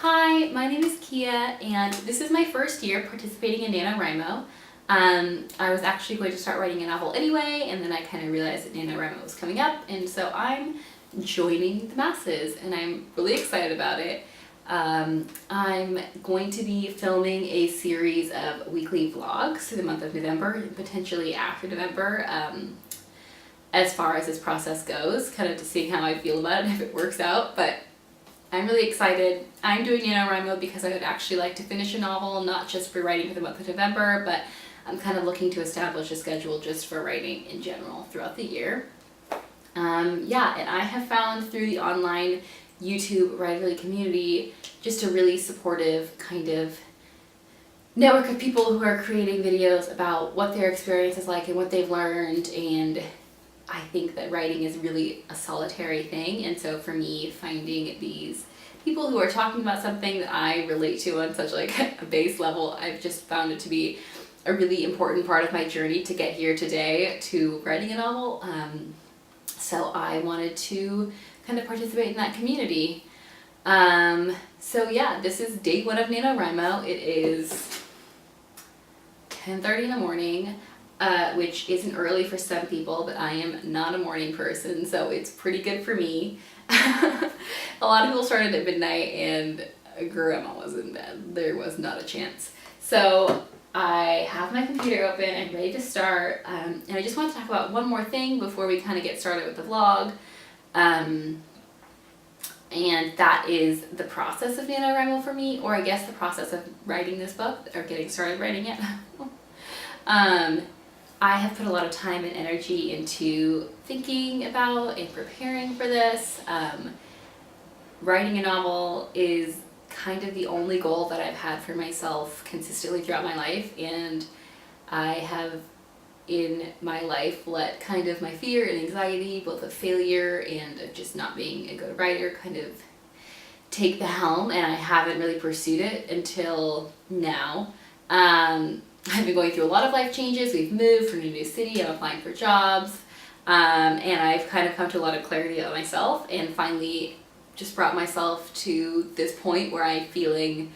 Hi, my name is Kia, and this is my first year participating in NaNoWriMo. I was actually going to start writing a novel anyway, and then I kind of realized that NaNoWriMo was coming up, and so I'm joining the masses, and I'm really excited about it. I'm going to be filming a series of weekly vlogs through the month of November, and potentially after November, as far as this process goes, kind of to see how I feel about it, if it works out, but I'm really excited. I'm doing NaNoWriMo because I would actually like to finish a novel, not just for writing for the month of November, but I'm kind of looking to establish a schedule just for writing in general throughout the year. Yeah, and I have found through the online YouTube writerly community just a really supportive kind of network of people who are creating videos about what their experience is like and what they've learned, and I think that writing is really a solitary thing, and so for me, finding these people who are talking about something that I relate to on such like a base level, I've just found it to be a really important part of my journey to get here today to writing a novel. So I wanted to kind of participate in that community. So yeah, this is day one of NaNoWriMo. It is 10:30 in the morning. Which isn't early for some people, but I am not a morning person, so it's pretty good for me. A lot of people started at midnight, and grandma was in bed. There was not a chance. So I have my computer open and ready to start, and I just want to talk about one more thing before we kind of get started with the vlog. And that is the process of NaNoWriMo for me, or I guess the process of writing this book, or getting started writing it. I have put a lot of time and energy into thinking about and preparing for this. Writing a novel is kind of the only goal that I've had for myself consistently throughout my life, and I have in my life let kind of my fear and anxiety, both of failure and of just not being a good writer, kind of take the helm, and I haven't really pursued it until now. I've been going through a lot of life changes. We've moved from a new city, I'm applying for jobs, and I've kind of come to a lot of clarity about myself, and finally just brought myself to this point where I'm feeling,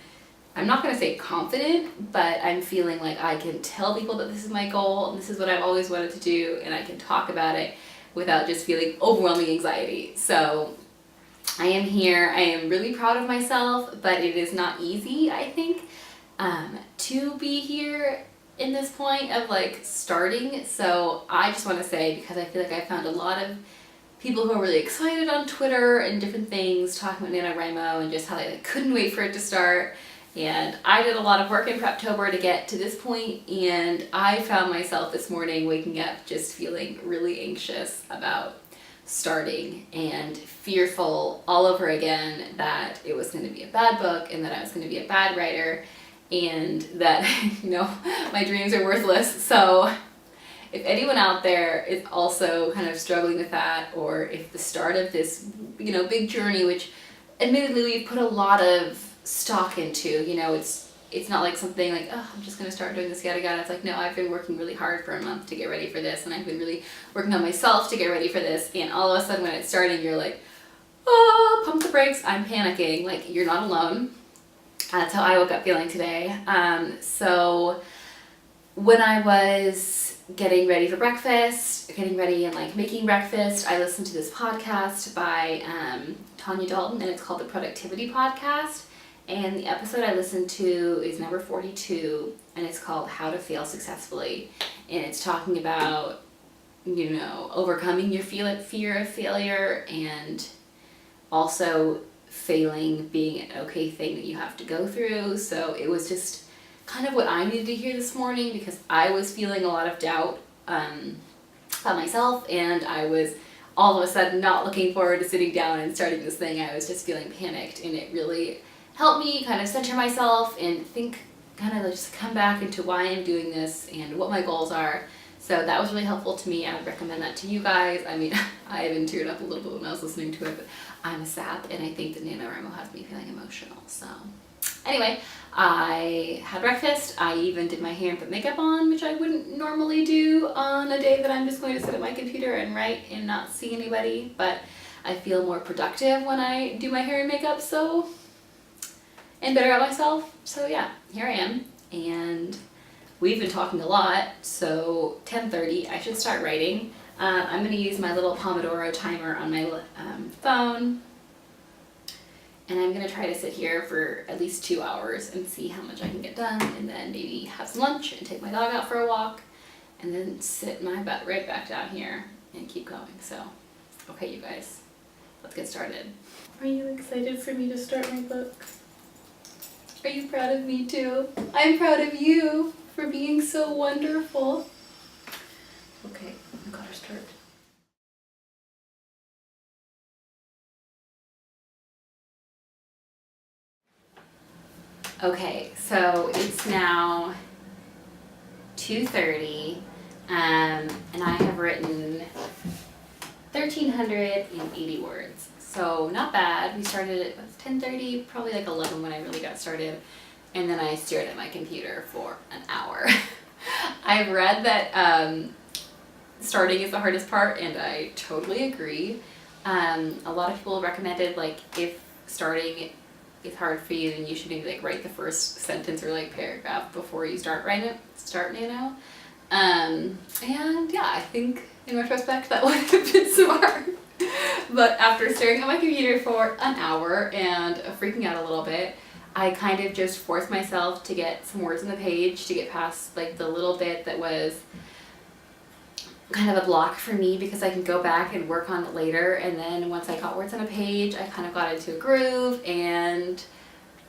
I'm not going to say confident, but I'm feeling like I can tell people that this is my goal, and this is what I've always wanted to do, and I can talk about it without just feeling overwhelming anxiety. So I am here. I am really proud of myself, but it is not easy, I think. To be here in this point of like starting. So I just want to say, because I feel like I found a lot of people who are really excited on Twitter and different things talking about NaNoWriMo and just how they like, couldn't wait for it to start. And I did a lot of work in Preptober to get to this point, and I found myself this morning waking up just feeling really anxious about starting and fearful all over again that it was going to be a bad book and that I was going to be a bad writer, and that, my dreams are worthless. So if anyone out there is also kind of struggling with that, or if the start of this, big journey, which admittedly we've put a lot of stock into, it's not like something like, oh, I'm just going to start doing this yada yada. It's like, no, I've been working really hard for a month to get ready for this, and I've been really working on myself to get ready for this, and all of a sudden when it's starting, you're like, oh, pump the brakes, I'm panicking. Like, you're not alone. That's how I woke up feeling today. So when I was getting ready for breakfast, getting ready and like making breakfast, I listened to this podcast by Tanya Dalton, and it's called the Productivity Podcast. And the episode I listened to is number 42, and it's called How to Fail Successfully. And it's talking about, overcoming your fear of failure, and also failing being an okay thing that you have to go through. So it was just kind of what I needed to hear this morning, because I was feeling a lot of doubt about myself, and I was all of a sudden not looking forward to sitting down and starting this thing. I was just feeling panicked, and it really helped me kind of center myself and think, kind of just come back into why I'm doing this and what my goals are. So that was really helpful to me. I would recommend that to you guys. I mean, I even teared up a little bit when I was listening to it, but I'm a sap, and I think that NaNoWriMo has me feeling emotional. So anyway, I had breakfast. I even did my hair and put makeup on, which I wouldn't normally do on a day that I'm just going to sit at my computer and write and not see anybody. But I feel more productive when I do my hair and makeup, so and better at myself. So yeah, here I am, and we've been talking a lot, so 10:30, I should start writing. I'm gonna use my little Pomodoro timer on my phone, and I'm gonna try to sit here for at least 2 hours and see how much I can get done, and then maybe have some lunch and take my dog out for a walk, and then sit my butt right back down here and keep going. So, okay, you guys, let's get started. Are you excited for me to start my book? Are you proud of me too? I'm proud of you for being so wonderful. Okay, I gotta start. Okay, so it's now 2:30, and I have written 1,380 words. So not bad. We started at 10:30, probably like 11 when I really got started, and then I stared at my computer for an hour. I've read that starting is the hardest part, and I totally agree. A lot of people recommended, like, if starting is hard for you, then you should maybe like write the first sentence or like paragraph before you start Nano. And yeah, I think in retrospect that would have been smart. But after staring at my computer for an hour and freaking out a little bit, I kind of just forced myself to get some words on the page, to get past like the little bit that was kind of a block for me, because I can go back and work on it later. And then once I got words on a page, I kind of got into a groove, and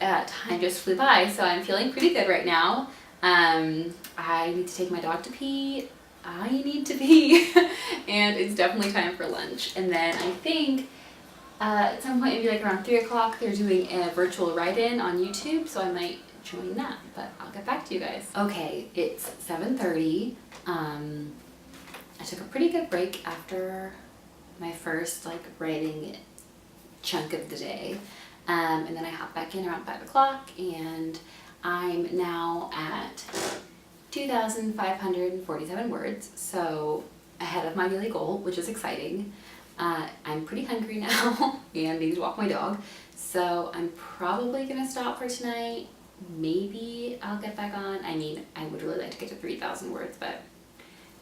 time just flew by. So I'm feeling pretty good right now. I need to take my dog to pee. I need to pee. And it's definitely time for lunch. And then I think at some point, maybe like around 3 o'clock, they're doing a virtual write-in on YouTube, so I might join that, but I'll get back to you guys. Okay, it's 7:30. I took a pretty good break after my first like writing chunk of the day, and then I hopped back in around 5 o'clock, and I'm now at 2,547 words, so ahead of my daily goal, which is exciting. I'm pretty hungry now and need to walk my dog, so I'm probably gonna stop for tonight. Maybe I'll get back on. I mean, I would really like to get to 3,000 words, but I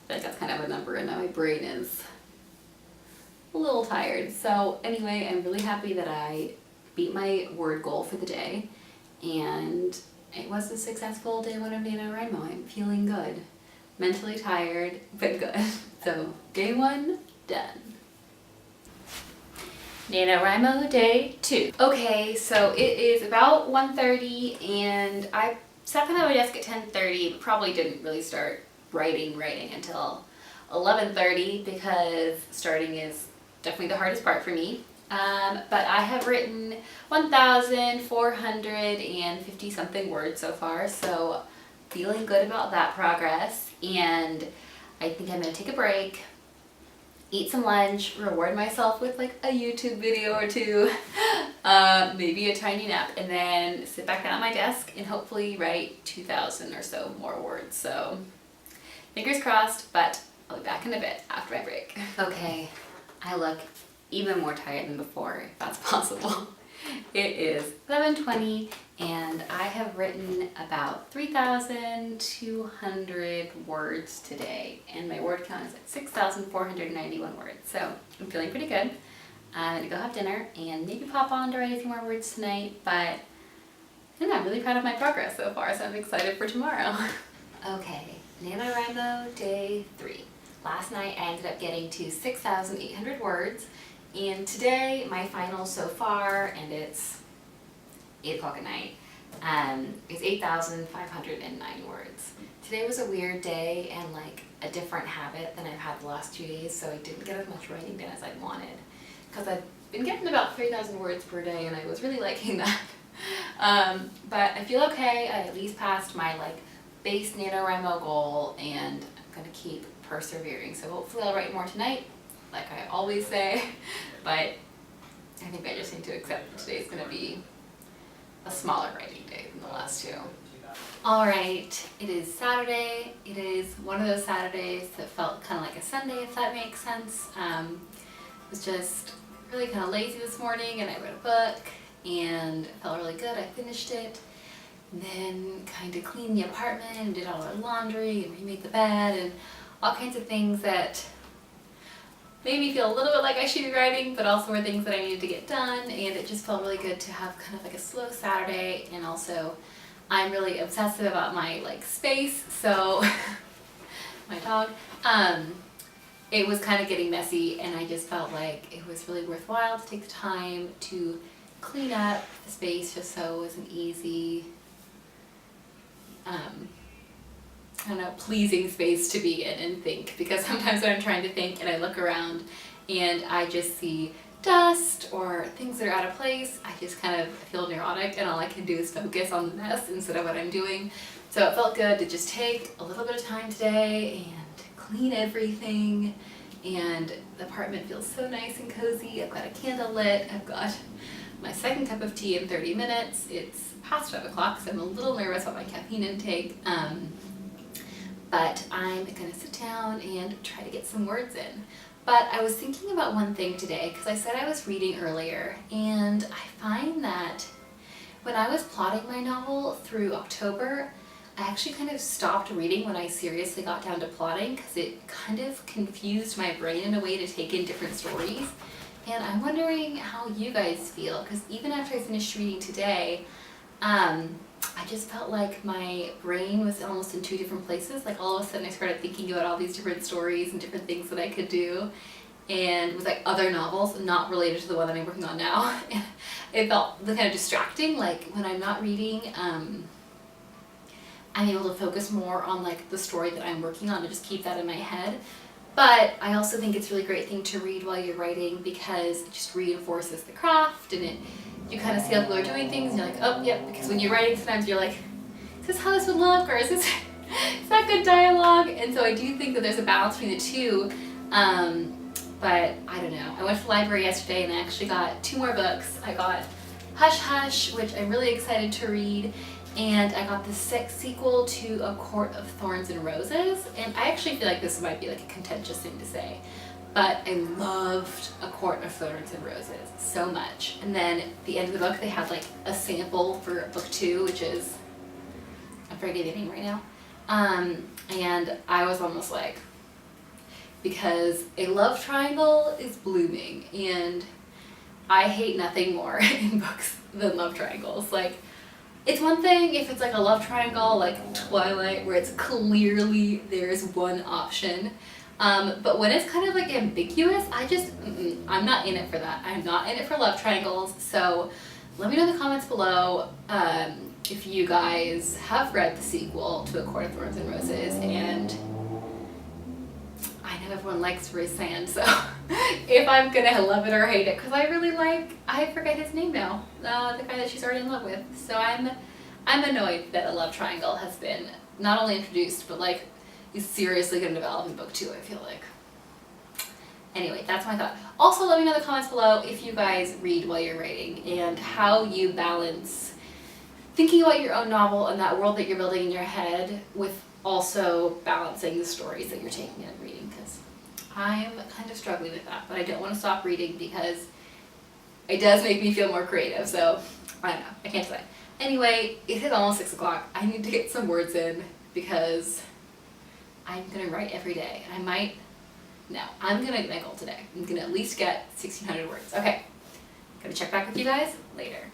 feel like that's kind of a number, and now my brain is a little tired. So anyway, I'm really happy that I beat my word goal for the day, and it was a successful day one of NaNoWriMo. I'm feeling good. Mentally tired, but good. So day one, done. NaNoWriMo day 2. Okay, so it is about 1:30, and I sat down at my desk at 10:30, but probably didn't really start writing until 11:30, because starting is definitely the hardest part for me. But I have written 1,450 something words so far, so feeling good about that progress. And I think I'm gonna take a break, eat some lunch, reward myself with like a YouTube video or two, maybe a tiny nap, and then sit back down at my desk and hopefully write 2,000 or so more words. So fingers crossed, but I'll be back in a bit after my break. Okay, I look even more tired than before, if that's possible. It is 11:20, and I have written about 3,200 words today, and my word count is at 6,491 words, so I'm feeling pretty good. I'm gonna go have dinner and maybe pop on to write a few more words tonight, but I don't know, I'm really proud of my progress so far, so I'm excited for tomorrow. Okay, NaNoWriMo day 3. Last night I ended up getting to 6,800 words, and today my final so far, and it's 8 o'clock at night, is 8,509 words. Today was a weird day and like a different habit than I've had the last 2 days, so I didn't get as much writing done as I wanted, because I've been getting about 3,000 words per day, and I was really liking that. But I feel okay. I at least passed my like base NaNoWriMo goal, and I'm gonna keep persevering. So hopefully I'll write more tonight, like I always say, but I think I just need to accept that today's gonna be a smaller writing day than the last 2. Alright, it is Saturday. It is one of those Saturdays that felt kind of like a Sunday, if that makes sense. I was just really kind of lazy this morning, and I read a book, and it felt really good. I finished it, and then kind of cleaned the apartment and did all our laundry and remade the bed and all kinds of things that made me feel a little bit like I should be writing, but also were things that I needed to get done, and it just felt really good to have kind of like a slow Saturday. And also I'm really obsessive about my like space, so my dog, it was kind of getting messy, and I just felt like it was really worthwhile to take the time to clean up the space just so it was an easy, I don't know, pleasing space to be in and think, because sometimes when I'm trying to think and I look around and I just see dust or things that are out of place, I just kind of feel neurotic, and all I can do is focus on the mess instead of what I'm doing. So it felt good to just take a little bit of time today and clean everything, and the apartment feels so nice and cozy. I've got a candle lit, I've got my second cup of tea in 30 minutes. It's past 5 o'clock, so I'm a little nervous about my caffeine intake, but I'm gonna sit down and try to get some words in. But I was thinking about one thing today, because I said I was reading earlier, and I find that when I was plotting my novel through October, I actually kind of stopped reading when I seriously got down to plotting, because it kind of confused my brain in a way to take in different stories. And I'm wondering how you guys feel, because even after I finished reading today, I just felt like my brain was almost in two different places. Like all of a sudden I started thinking about all these different stories and different things that I could do, and with like other novels not related to the one that I'm working on now. And it felt kind of distracting. Like when I'm not reading, I'm able to focus more on like the story that I'm working on and just keep that in my head. But I also think it's a really great thing to read while you're writing, because it just reinforces the craft, and you kind of see how people are doing things and you're like, oh yep, because when you're writing sometimes you're like, is this how this would look, or is that good dialogue? And so I do think that there's a balance between the two, but I don't know. I went to the library yesterday and I actually got 2 more books. I got Hush Hush, which I'm really excited to read, and I got the sequel to A Court of Thorns and Roses, and I actually feel like this might be like a contentious thing to say, but I loved A Court of Thorns and Roses so much. And then at the end of the book they had like a sample for book 2, which is, I'm forgetting the name right now, and I was almost like, because a love triangle is blooming, and I hate nothing more in books than love triangles. Like, it's one thing if it's like a love triangle like Twilight, where it's clearly there's one option, but when it's kind of like ambiguous, I'm not in it for that. I'm not in it for love triangles. So let me know in the comments below if you guys have read the sequel to A Court of Thorns and Roses, and I know everyone likes Rhysand, so if I'm gonna love it or hate it, because I really like, I forget his name now, the guy that she's already in love with. So I'm annoyed that a love triangle has been not only introduced, but like is seriously gonna develop in book 2, I feel like. Anyway, that's my thought. Also, let me know in the comments below if you guys read while you're writing, and how you balance thinking about your own novel and that world that you're building in your head with also balancing the stories that you're taking and reading, because I'm kind of struggling with that, but I don't want to stop reading because it does make me feel more creative. So I don't know, I can't decide. Anyway, it is almost 6 o'clock. I need to get some words in because I'm gonna write every day. I'm gonna make my goal today. I'm gonna at least get 1,600 words. Okay, gonna check back with you guys later.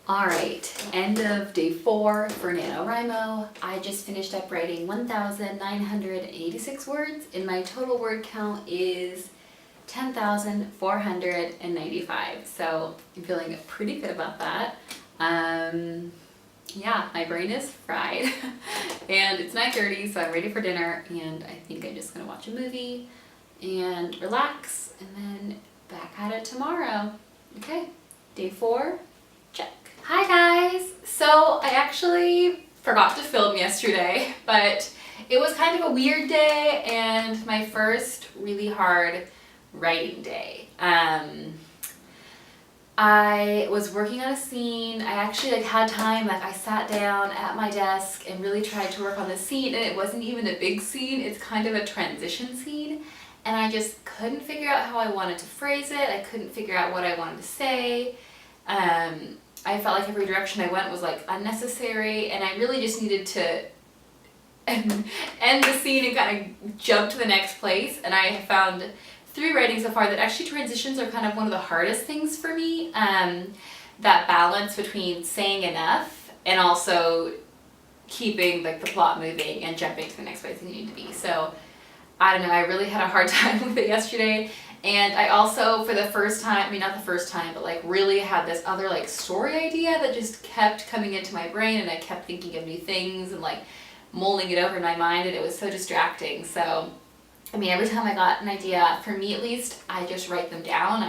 Alright, end of day 4 for NaNoWriMo. I just finished up writing 1,986 words, and my total word count is 10,495. So I'm feeling pretty good about that. Yeah, my brain is fried. And it's 9:30, so I'm ready for dinner, and I think I'm just gonna watch a movie and relax, and then back at it tomorrow. Okay, day 4, check. Hi guys! So I actually forgot to film yesterday, but it was kind of a weird day and my first really hard writing day. I was working on a scene. I actually had time, I sat down at my desk and really tried to work on the scene, and it wasn't even a big scene, it's kind of a transition scene, and I just couldn't figure out how I wanted to phrase it. I couldn't figure out what I wanted to say. I felt like every direction I went was like unnecessary, and I really just needed to end the scene and kind of jump to the next place. And I have found through writing so far that actually transitions are kind of one of the hardest things for me. That balance between saying enough and also keeping like the plot moving and jumping to the next place you need to be. So I don't know, I really had a hard time with it yesterday. And I also, for the first time, I mean not the first time, but like really had this other like story idea that just kept coming into my brain, and I kept thinking of new things and like mulling it over in my mind, and it was so distracting. So I mean, every time I got an idea, for me at least, I just write them down.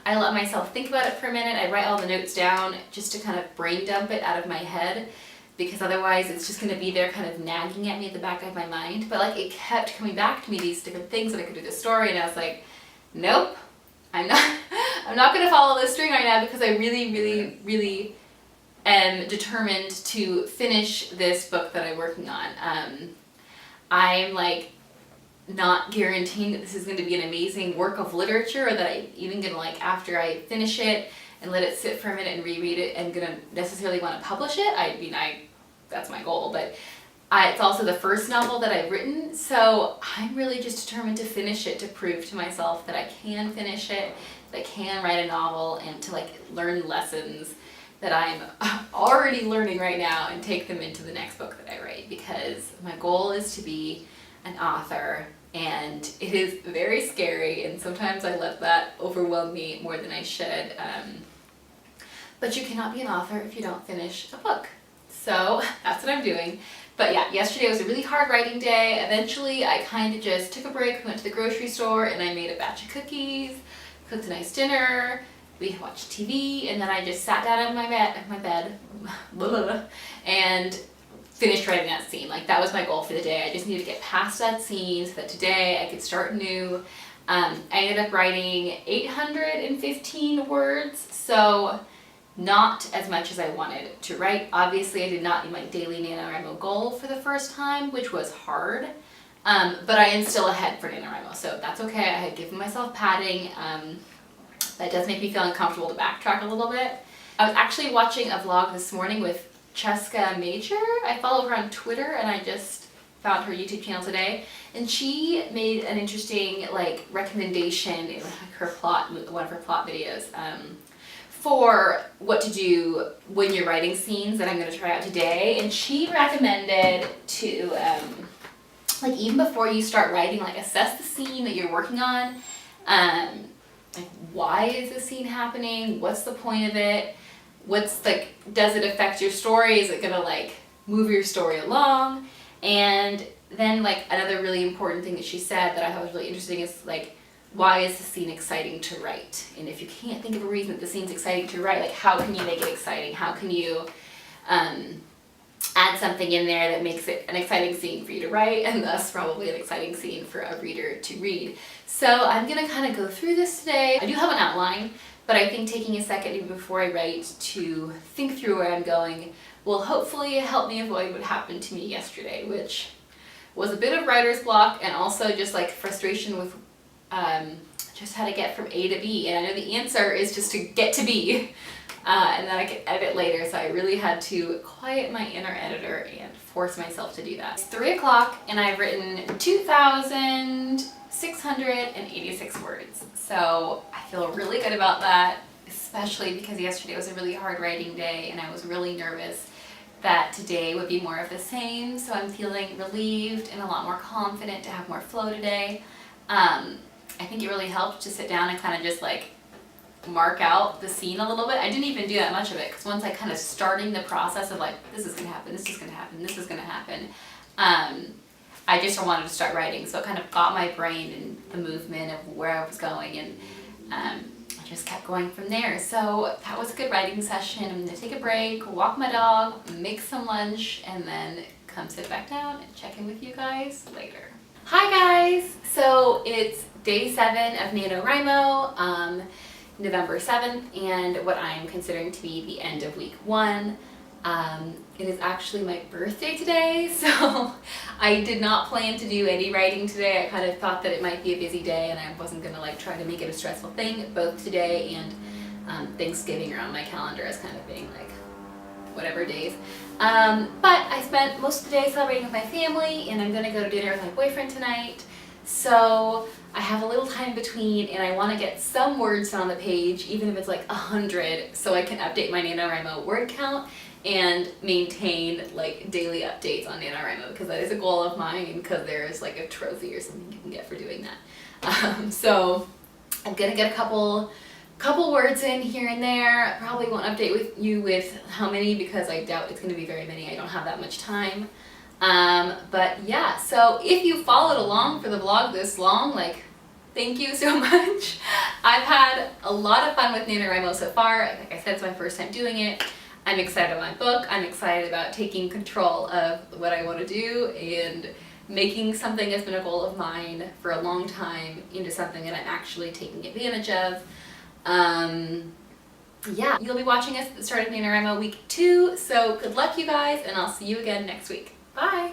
I let myself think about it for a minute. I write all the notes down just to kind of brain dump it out of my head, because otherwise it's just gonna be there kind of nagging at me at the back of my mind. But like it kept coming back to me, these different things that I could do the story, and I was like, nope, I'm not gonna follow this string right now, because I really am determined to finish this book that I'm working on. I'm like not guaranteeing that this is going to be an amazing work of literature, or that I'm even gonna like, after I finish it and let it sit for a minute and reread it, and gonna necessarily want to publish it. I mean, that's my goal, but it's also the first novel that I've written, so I'm really just determined to finish it, to prove to myself that I can finish it, that I can write a novel, and to like learn lessons that I'm already learning right now and take them into the next book that I write, because my goal is to be an author, and it is very scary, and sometimes I let that overwhelm me more than I should. But you cannot be an author if you don't finish a book. So that's what I'm doing. But yeah, yesterday was a really hard writing day. Eventually I kind of just took a break, went to the grocery store, and I made a batch of cookies, cooked a nice dinner, we watched TV, and then I just sat down in my bed and finished writing that scene. Like that was my goal for the day. I just needed to get past that scene so that today I could start new. I ended up writing 815 words, so not as much as I wanted to write. Obviously I did not meet my daily NaNoWriMo goal for the first time, which was hard, but I am still ahead for NaNoWriMo, so that's okay. I had given myself padding. That does make me feel uncomfortable to backtrack a little bit. I was actually watching a vlog this morning with Cheska Major. I follow her on Twitter, and I just found her YouTube channel today, and she made an interesting like recommendation in her plot, one of her plot videos, for what to do when you're writing scenes that I'm going to try out today. And she recommended to like even before you start writing, like assess the scene that you're working on. Like, why is this scene happening? What's the point of it? What's like, does it affect your story? Is it gonna like move your story along? And then like another really important thing that she said that I thought was really interesting is like, why is the scene exciting to write? And if you can't think of a reason that the scene's exciting to write, like how can you make it exciting? How can you add something in there that makes it an exciting scene for you to write, and thus probably an exciting scene for a reader to read? So I'm gonna kind of go through this today. I do have an outline, but I think taking a second even before I write to think through where I'm going will hopefully help me avoid what happened to me yesterday, which was a bit of writer's block and also just like frustration with just how to get from A to B. And I know the answer is just to get to B, and then I can edit later, so I really had to quiet my inner editor and force myself to do that. It's 3 o'clock and I've written 2,686 words, so I feel really good about that, especially because yesterday was a really hard writing day and I was really nervous that today would be more of the same, so I'm feeling relieved and a lot more confident to have more flow today. I think it really helped to sit down and kind of just like mark out the scene a little bit. I didn't even do that much of it, because once I kind of starting the process of like, this is gonna happen, this is gonna happen, this is gonna happen, I just wanted to start writing, so it kind of got my brain in the movement of where I was going, and I just kept going from there. So that was a good writing session. I'm gonna take a break, walk my dog, make some lunch, and then come sit back down and check in with you guys later. Hi guys! So it's day 7 of NaNoWriMo, November 7th, and what I'm considering to be the end of week 1. It is actually my birthday today, so I did not plan to do any writing today. I kind of thought that it might be a busy day and I wasn't gonna like try to make it a stressful thing, both today and Thanksgiving around my calendar as kind of being like whatever days. But I spent most of the day celebrating with my family, and I'm gonna go to dinner with my boyfriend tonight. So I have a little time between, and I want to get some words on the page, even if it's like 100, so I can update my NaNoWriMo word count and maintain like daily updates on NaNoWriMo, because that is a goal of mine, because there's like a trophy or something you can get for doing that. So I'm gonna get a couple words in here and there. I probably won't update with you with how many, because I doubt it's gonna be very many. I don't have that much time. But yeah, so if you followed along for the vlog this long, like, thank you so much. I've had a lot of fun with NaNoWriMo so far. Like I said, it's my first time doing it. I'm excited about my book. I'm excited about taking control of what I want to do and making something that's been a goal of mine for a long time into something that I'm actually taking advantage of. Yeah, you'll be watching us at the start of NaNoWriMo week 2, so good luck you guys, and I'll see you again next week. Bye!